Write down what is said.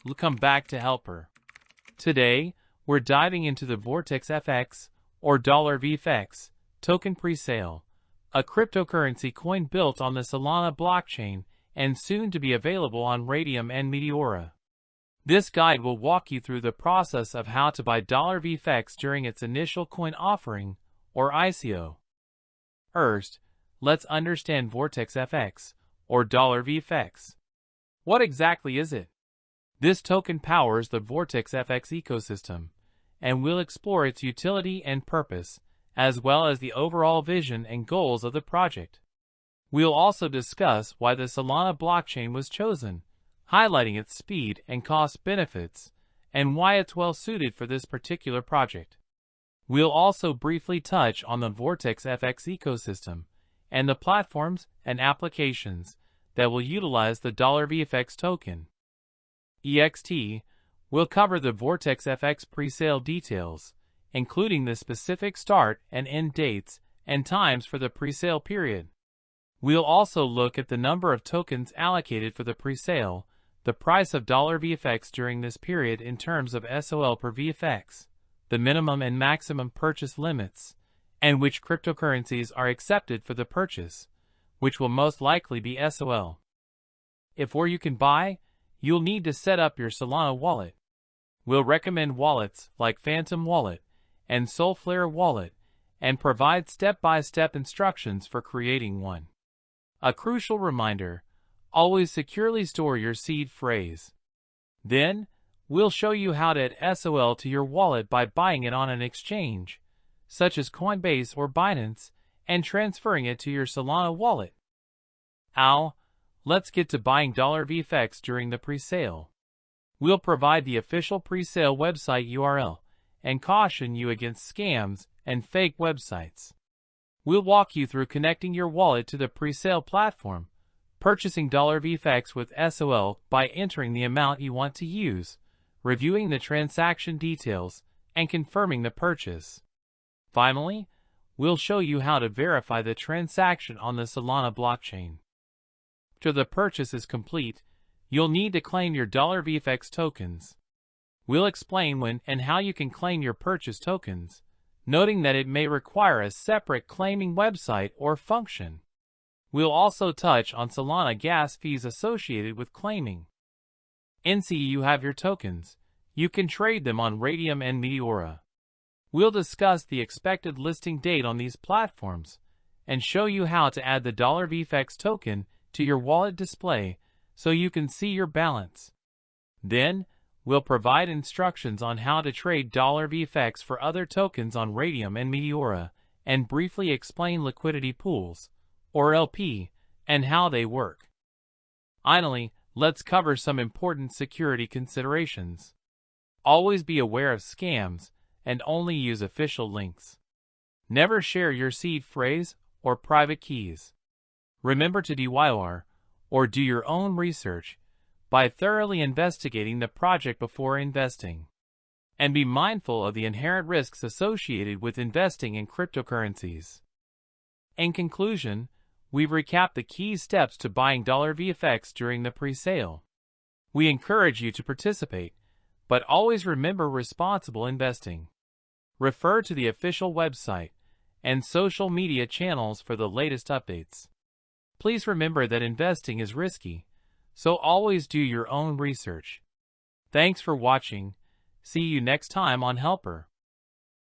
Welcome back to Helper. Today, we're diving into the Vortex FX, or $VFX, token presale, a cryptocurrency coin built on the Solana blockchain and soon to be available on Raydium and Meteora. This guide will walk you through the process of how to buy $VFX during its initial coin offering, or ICO. First, let's understand Vortex FX, or $VFX. What exactly is it? This token powers the Vortex FX ecosystem, and we'll explore its utility and purpose, as well as the overall vision and goals of the project. We'll also discuss why the Solana blockchain was chosen, highlighting its speed and cost benefits, and why it's well suited for this particular project. We'll also briefly touch on the Vortex FX ecosystem and the platforms and applications that will utilize the $VFX token. We'll cover the Vortex FX presale details, including the specific start and end dates and times for the presale period. We'll also look at the number of tokens allocated for the presale, the price of $VFX during this period in terms of SOL per VFX, the minimum and maximum purchase limits, and which cryptocurrencies are accepted for the purchase, which will most likely be SOL. If where you can buy, you'll need to set up your Solana wallet. We'll recommend wallets like Phantom Wallet and Solflare Wallet and provide step-by-step instructions for creating one. A crucial reminder, always securely store your seed phrase. Then, we'll show you how to add SOL to your wallet by buying it on an exchange, such as Coinbase or Binance, and transferring it to your Solana wallet. Let's get to buying $VFX during the presale. We'll provide the official presale website URL and caution you against scams and fake websites. We'll walk you through connecting your wallet to the presale platform, purchasing $VFX with SOL by entering the amount you want to use, reviewing the transaction details, and confirming the purchase. Finally, we'll show you how to verify the transaction on the Solana blockchain. After the purchase is complete, you'll need to claim your $VFX tokens. We'll explain when and how you can claim your purchase tokens, noting that it may require a separate claiming website or function. We'll also touch on Solana gas fees associated with claiming. Once you have your tokens, you can trade them on Raydium and Meteora. We'll discuss the expected listing date on these platforms and show you how to add the $VFX token to your wallet display so you can see your balance. Then, we'll provide instructions on how to trade $VFX for other tokens on Raydium and Meteora and briefly explain liquidity pools, or LP, and how they work. Finally, let's cover some important security considerations. Always be aware of scams and only use official links. Never share your seed phrase or private keys. Remember to DYOR, or do your own research, by thoroughly investigating the project before investing. And be mindful of the inherent risks associated with investing in cryptocurrencies. In conclusion, we've recapped the key steps to buying $VFX during the presale. We encourage you to participate, but always remember responsible investing. Refer to the official website and social media channels for the latest updates. Please remember that investing is risky, so always do your own research. Thanks for watching. See you next time on Helper.